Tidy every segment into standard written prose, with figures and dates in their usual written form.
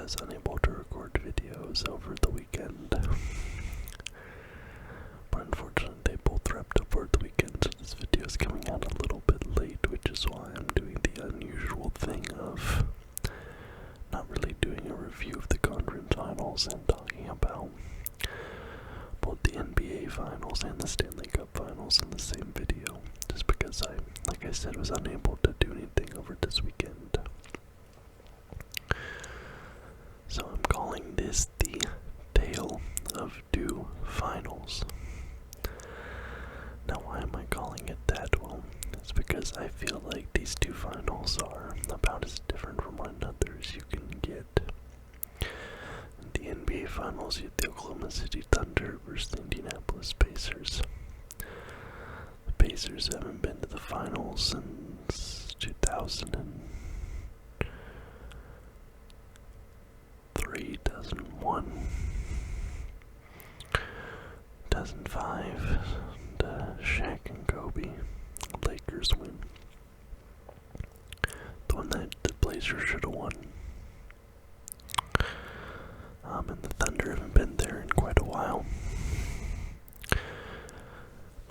was unable to record videos over the weekend. But unfortunately, they both wrapped up for the weekend, so this video is coming out a little bit late, which is why I'm doing the unusual thing of not really doing a review of the conference finals and talking about both the NBA finals and the Stanley Cup finals in the same video, just because like I said, was unable to do anything over this weekend. So I'm calling this the Tale of Two Finals. Now, why am I calling it that? Well, it's because I feel like these two finals are about as different from one another as you can get. In the NBA finals, you have the Oklahoma City Thunder versus the Indianapolis Pacers. The Pacers haven't been to the finals since 2003, 2001, 2005, the Shaq and Kobe Lakers win. The one that the Blazers should have won. And the Thunder haven't been there in quite a while.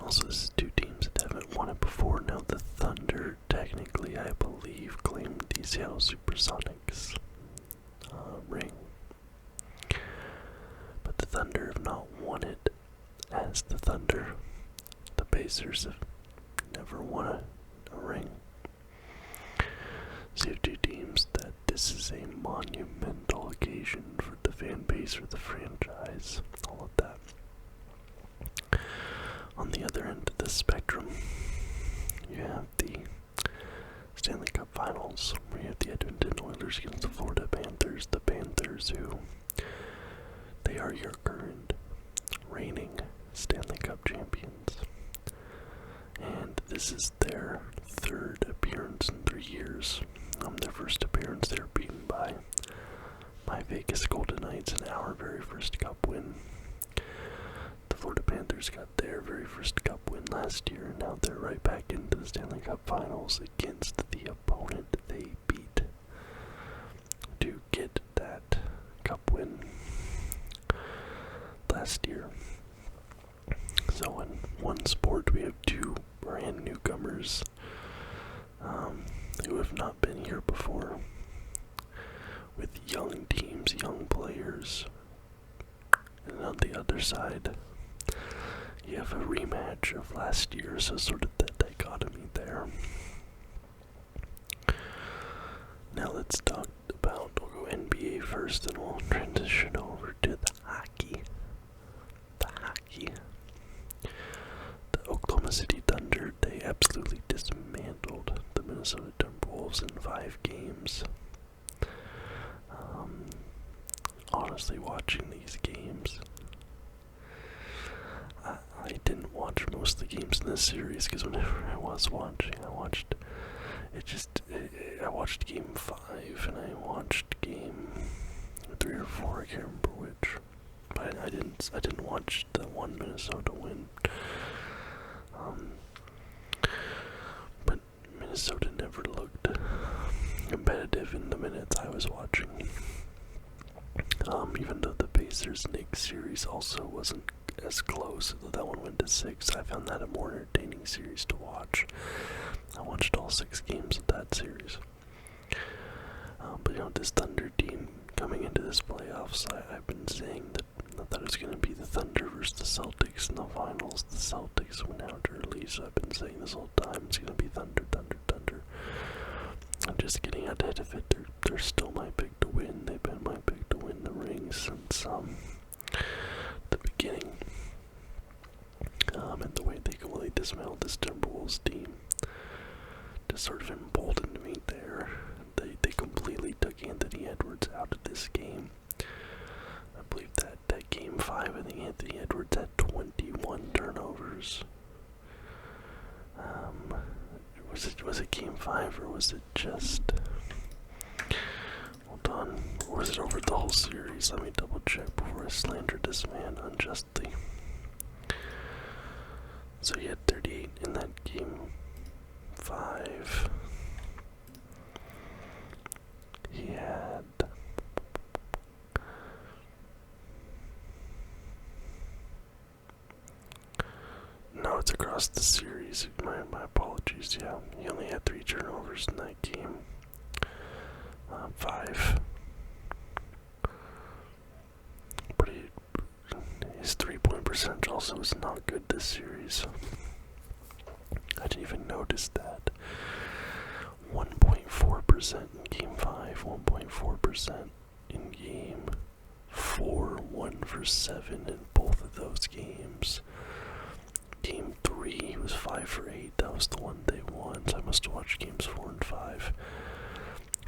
Also, this is two teams that haven't won it before. Now, the Thunder, technically, I believe, claimed the Seattle Supersonics ring. But the Thunder have not won it as the Thunder. The Pacers have never won a ring. So you have two teams that this is a monumental occasion for the fan base, for the franchise, all of that. On the other end of the spectrum, you have the Stanley Cup Finals, where you have the Edmonton Oilers against the Florida Panthers. The Panthers, who they are your current reigning Stanley Cup champions. And this is their third appearance in 3 years. Their first appearance, they were beaten by my Vegas Golden Knights in our very first Cup win. The Florida Panthers got their very first Cup win last year, and now they're right back into the Stanley Cup Finals against the opponent they beat to get that Cup win last year. So in one sport, we have two brand newcomers who have not been here before, with young teams, young players. And on the other side, you have a rematch of last year, so sort of that dichotomy there. Now let's talk about, we'll go NBA first, and we'll transition over to the hockey. The Oklahoma City Thunder, they absolutely dismantled the Minnesota Timberwolves in 5 games. Honestly, watching these games, I didn't watch most of the games in this series, because whenever I was watching, I watched game 5, and I watched game 3 or 4, I can't remember which. But I didn't watch the one Minnesota win. But Minnesota never looked competitive in the minutes I was watching. Even though the Pacers-Knicks series also wasn't as close, though that one went to 6, I found that a more entertaining series to watch. I watched all 6 games of that series. But this Thunder team coming into this playoffs, I've been saying that I thought it was going to be the Thunder versus the Celtics in the finals. The Celtics went out early, so I've been saying this whole time it's going to be Thunder. I'm just getting ahead of it. They're still my pick to win. They've been my pick to win the ring since the beginning. And the way they completely dismantled this Timberwolves team just sort of emboldened me there. They completely took Anthony Edwards out of this game. I believe that game 5, I think Anthony Edwards had 21 turnovers. Was it game 5, or was it just... Hold on. Or was it over the whole series? Let me double check before I slander this man unjustly. So he had 38 in that game 5. He had lost the series. My apologies. Yeah, he only had 3 turnovers in that game. 5. But his 3-point percentage also was not good this series. I didn't even notice that. 1.4% in game 5, 1.4% in game 4, 1 for 7 in both of those games. Game 3, he was 5 for 8. That was the one they won, so I must have watched games 4 and 5.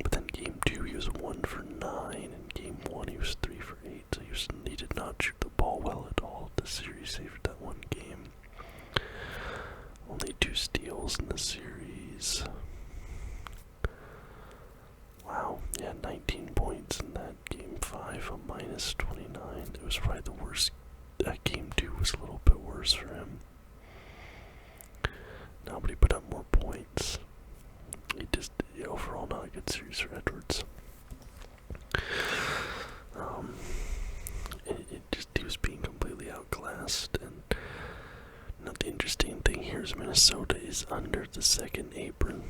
But then game 2, he was 1 for 9. In game 1, he was 3 for 8. So he did not shoot the ball well at all this series, save for that one game. Only 2 steals in the series. Wow, he had 19 points in that game 5, a minus 29. It was probably the worst. Game 2 was a little bit worse for him. Nobody put up more points. Overall not a good series for Edwards. He was being completely outclassed, and the interesting thing here is Minnesota is under the second apron.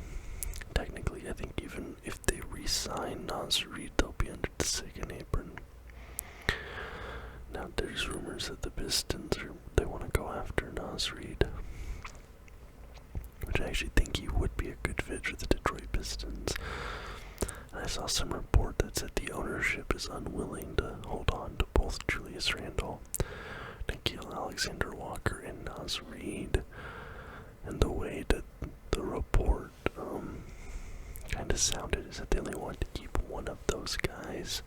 Technically, I think even if they re-sign Naz Reid, they'll be under the second apron. Now, there's rumors that the Pistons they want to go after Naz Reid, which I actually think he would be a good fit for the Detroit Pistons. I saw some report that said the ownership is unwilling to hold on to both Julius Randle, Nickeil Alexander-Walker, and Naz Reid. And the way that the report kind of sounded is that they only want to keep one of those guys,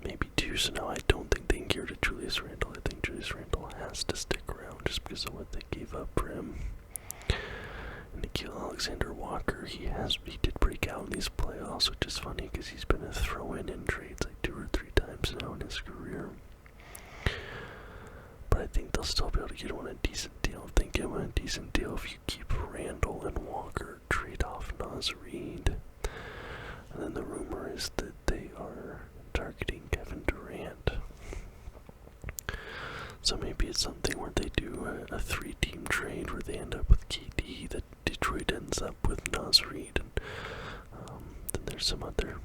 maybe 2. So now I don't think they can get rid of Julius Randle. I think Julius Randle has to stick around just because of what they gave up for him. Nickeil Alexander-Walker, he did break out in these playoffs, which is funny because he's been a throw-in trades like 2 or 3 times now in his career. But I think they'll still be able to get him on a decent deal. If they get him on a decent deal, if you keep Randle and Walker, trade off Naz Reid. And then the rumor is that they are targeting Kevin Durant. So maybe it's something where they do a 3-team trade where they end up with KD, that Detroit ends up with Naz Reid, and then there's some other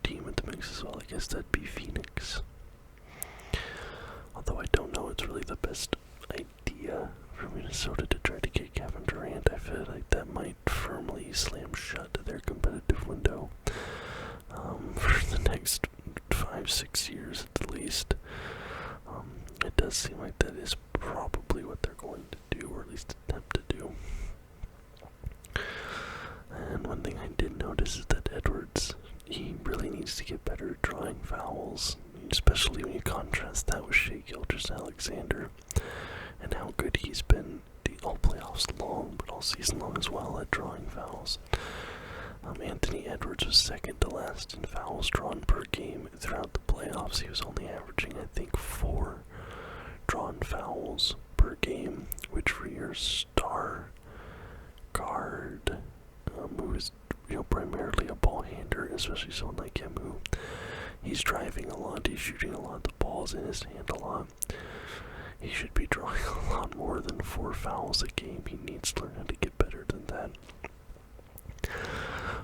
team in the mix as well. I guess that'd be Phoenix. Although I don't know it's really the best idea for Minnesota to try to get Kevin Durant. I feel like that might firmly slam shut their competitive window for the next 5-6 years at the least. It does seem like that is probably what they're going to do, or at least attempt to do. And one thing I did notice is that Edwards, he really needs to get better at drawing fouls, especially when you contrast that with Shai Gilgeous-Alexander and how good he's been all playoffs long, but all season long as well at drawing fouls. Anthony Edwards was second to last in fouls drawn per game throughout the playoffs. He was only averaging, I think, 4 drawn fouls per game, which for your star guard, who is primarily a ball handler, especially someone like him who he's driving a lot, he's shooting a lot, the ball's in his hand a lot. He should be drawing a lot more than 4 fouls a game. He needs to learn how to get better than that.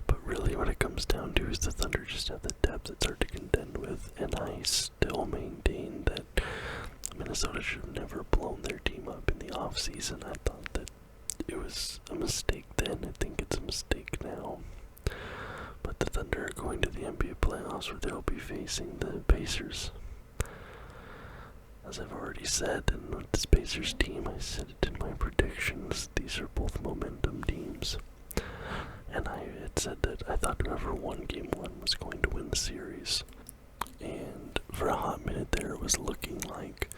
But really what it comes down to is the Thunder just have the depth it's hard to contend with, and I still maintain that Minnesota should have never blown their team up in the offseason. I thought that it was a mistake then. I think it's a mistake now. But the Thunder are going to the NBA playoffs where they'll be facing the Pacers. As I've already said, and with this Pacers team, I said it in my predictions, these are both momentum teams. And I had said that I thought whoever won Game 1 was going to win the series. And for a hot minute there, it was looking like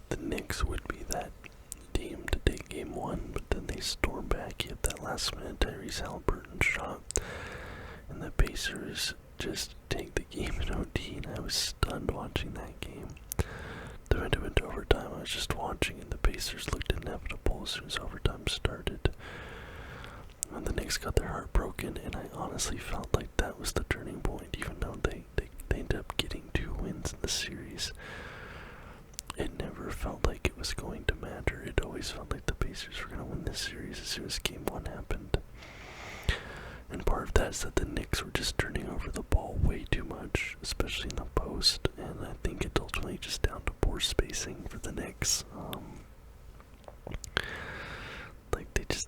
the Knicks would be that team to take Game 1, but then they stormed back, hit that last minute Tyrese Haliburton shot, and the Pacers just take the game in OT, and I was stunned watching that game. The minute it went to overtime, I was just watching, and the Pacers looked inevitable as soon as overtime started. And the Knicks got their heart broken, and I honestly felt like that was the turning point, even though they ended up getting 2 wins in the series. It never felt like it was going to matter. It always always felt like the Pacers were going to win this series as soon as Game 1 happened. And part of that is that the Knicks were just turning over the ball way too much, especially in the post, and I think it's ultimately just down to poor spacing for the Knicks.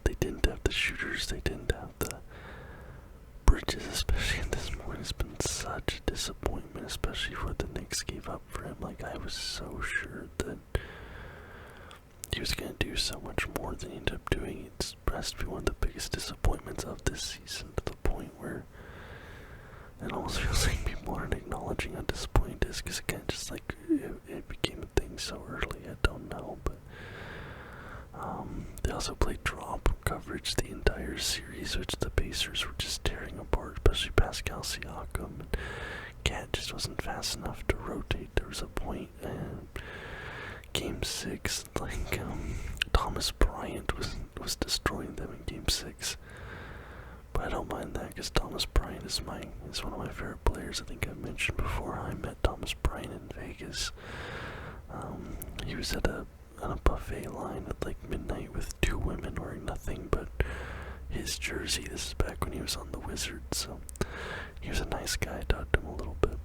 They didn't have the shooters, they didn't have the Bridges, especially at this point. Has been such a disappointment, especially what the Knicks gave up for him. Like, I was so sure that he was going to do so much more than he ended up doing. It's has to be one of the biggest disappointments of this season, to the point where it almost feels like people aren't acknowledging how disappointing it is, because again, just like it became a thing so early. I don't know, but they also played drop coverage the entire series, which the Pacers were just tearing apart, especially Pascal Siakam. And Cat just wasn't fast enough to rotate. There was a point in Game 6, like, Thomas Bryant was destroying them in Game 6. But I don't mind that, because Thomas Bryant is one of my favorite players. I think I've mentioned before how I met Thomas Bryant in Vegas. He was on a buffet line at like midnight with two women wearing nothing but his jersey. This is back when he was on the Wizards, so he was a nice guy. I talked to him a little bit.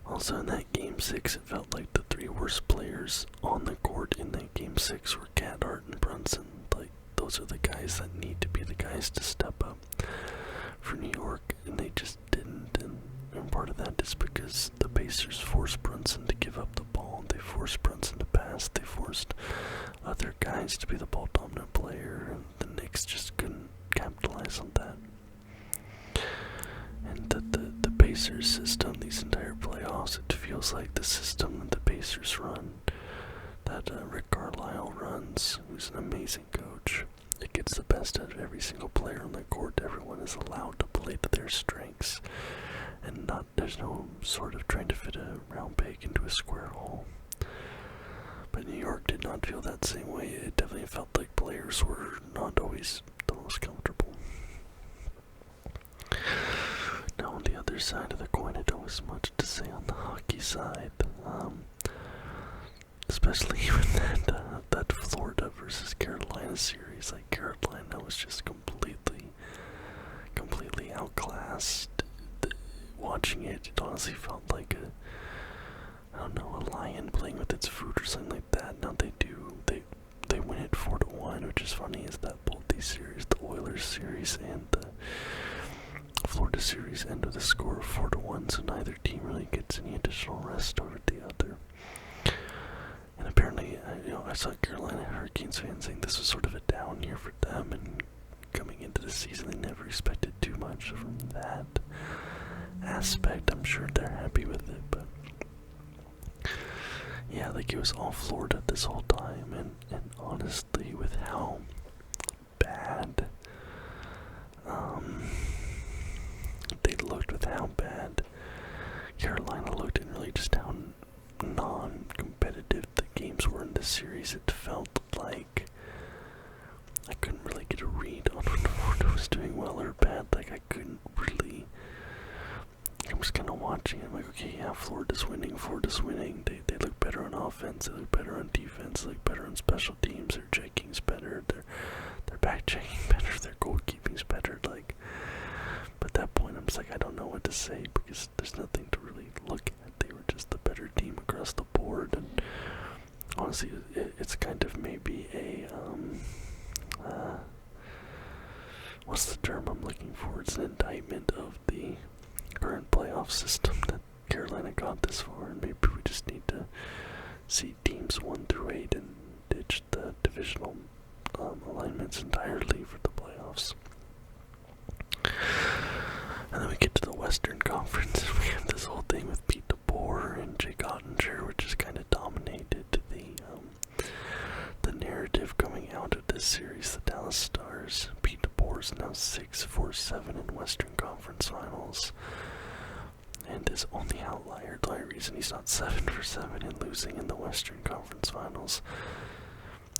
Also in that Game 6, it felt like the three worst players on the court in that Game 6 were Cat, Hart, and Brunson. Like, those are the guys that need to be the guys to step up for New York, and they just didn't. And part of that is because the Pacers forced Brunson to give up the ball. They forced Brunson to pass. They forced other guys to be the ball dominant player, and the Knicks just couldn't capitalize on that. And the Pacers system, these entire playoffs, it feels like the system that the Pacers run, that Rick Carlisle runs, who's an amazing coach. It gets the best out of every single player on the court. Everyone is allowed to play to their strengths, and there's no sort of trying to fit a round peg into a square hole. But New York did not feel that same way. It definitely felt like players were not always the most comfortable. Now on the other side of the coin, I don't have much to say on the hockey side. Especially with that Florida versus Carolina series. Like, Carolina was just completely outclassed. Watching it, it honestly felt like a lion playing with its food or something like that. Now they win it 4-1, which is funny, is that both these series, the Oilers series and the Florida series, end with a score of 4-1, so neither team really gets any additional rest over the other. And apparently, I saw Carolina Hurricanes fans saying this was sort of a down year for them, and coming into the season, they never expected too much from that aspect. I'm sure they're happy with it, but yeah, like, it was all Florida this whole time, and honestly, with how bad they looked, with how bad Carolina looked, and really just how non-competitive the games were in this series, it felt like I couldn't really get a read on when Florida was doing well or bad. Like, I couldn't really. I'm just kind of watching it. I'm like, okay, yeah, Florida's winning. They look better on offense. They look better on defense. They look better on special teams. Their checking's better. Their back checking better. Their goalkeeping's better. Like, but at that point, I'm just like, I don't know what to say, because there's nothing to really look at. They were just the better team across the board, and honestly, it's kind of maybe a what's the term I'm looking for? It's an indictment of the current playoff system that Carolina got this far, and maybe we just need to see teams 1 through 8 and ditch the divisional alignments entirely for the playoffs. And then we get to the Western Conference, and we have this whole thing with Pete DeBoer and Jake Ottinger, which has kind of dominated the narrative coming out of this series. The Dallas Stars, Pete DeBoer is now 6-4-7 in Western Conference Finals, and his only outlier, the only reason he's not 7-7 in losing in the Western Conference Finals,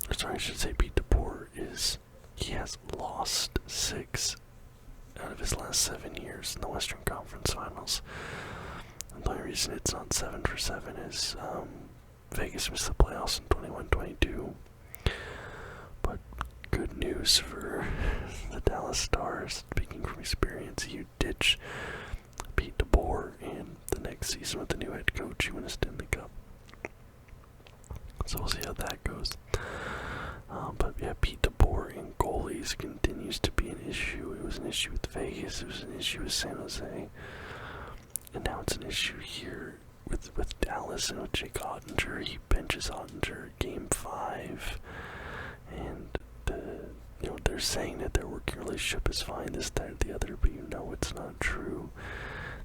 or sorry, I should say Pete DeBoer, is he has lost 6 out of his last 7 years in the Western Conference Finals. And the only reason it's not 7-7 is Vegas missed the playoffs in 21-22. But good news for the Dallas Stars. Speaking from experience, you ditch Pete DeBoer, and the next season with the new head coach, you win a Stanley Cup. So we'll see how that goes. But yeah, Pete DeBoer in goalies continues to be an issue. It was an issue with Vegas. It was an issue with San Jose. And now it's an issue here with Dallas and with Jake Ottinger. He benches Ottinger game 5. And they're saying that their working relationship is fine, this, that, or the other, but it's not true.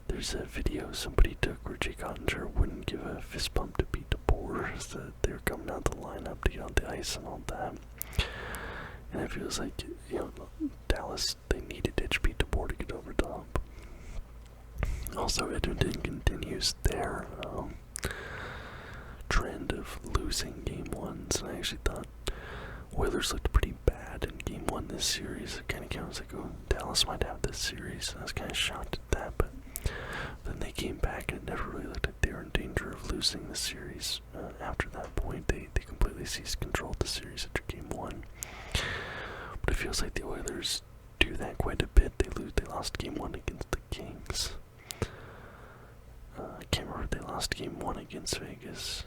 There's a video somebody took where Jake Ottinger wouldn't give a fist bump to Pete DeBoer, so they were coming out the lineup to get on the ice and all that. And it feels like, Dallas, they need to ditch Pete DeBoer to get over the hump. Also, Edmonton continues their trend of losing game 1s, and I actually thought Oilers looked pretty bad in game 1 this series. It kind of counts like, Dallas might have this series. I was kind of shocked at that, but then they came back and it never really looked like they were in danger of losing the series. After that point, they completely seized control of the series after game 1. But it feels like the Oilers do that quite a bit. They lost game 1 against the Kings. I can't remember if they lost game 1 against Vegas.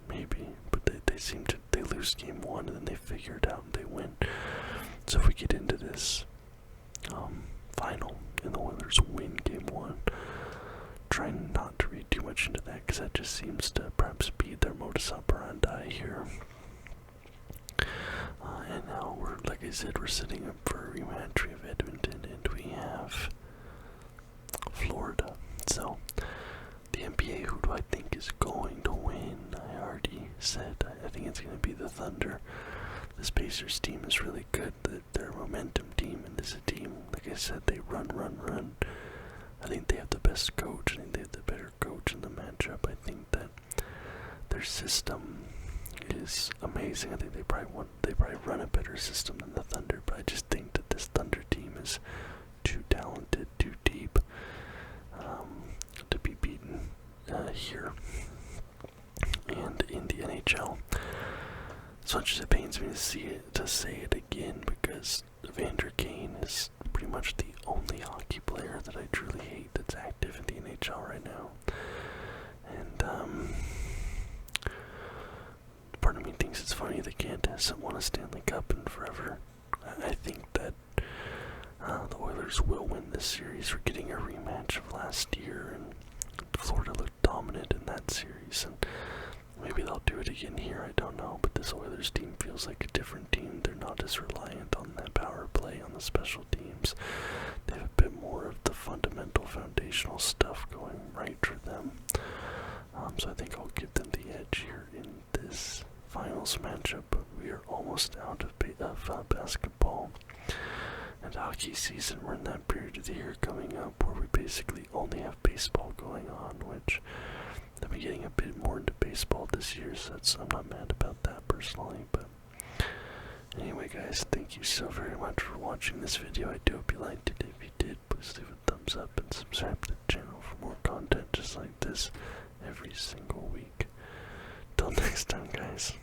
Maybe, but they lose game 1 and then they figure it out and they win. So if we get into this final and the Oilers win game 1, try not to read too much into that, because that just seems to perhaps be their modus operandi here. And now like I said, we're setting up for a rematch. We have Edmonton and we have Florida. So the NBA, who do I think is going to win? I already said I think it's going to be the Thunder. This Pacers team is really good. They're a momentum team, and this is a team, like I said, they run. I think they have the best coach. I think they have the better coach in the matchup. I think that their system is amazing. I think they probably run a better system than the Thunder, but I just think that this Thunder team is too talented, too deep, to be beaten here. And in the NHL, as much as it pains me to say it again, because Evander Kane is pretty much the only hockey player that I truly hate that's active in the NHL right now. And part of me thinks it's funny they hasn't won a Stanley Cup in forever. I think that the Oilers will win this series. We're getting a rematch of last year, and Florida looked dominant in that series, and maybe they'll do it again here, I don't know, but this Oilers team feels like a different team. They're not as reliant on that power play, on the special teams. They have a bit more of the fundamental, foundational stuff going right for them. So I think I'll give them the edge here in this finals matchup, but we are almost out of basketball and hockey season. We're in that period of the year coming up where we basically only have baseball going on, which I've been getting a bit more into baseball this year, so I'm not mad about that personally. But anyway, guys, thank you so very much for watching this video. I do hope you liked it. If you did, please leave a thumbs up and subscribe to the channel for more content just like this every single week. Till next time, guys.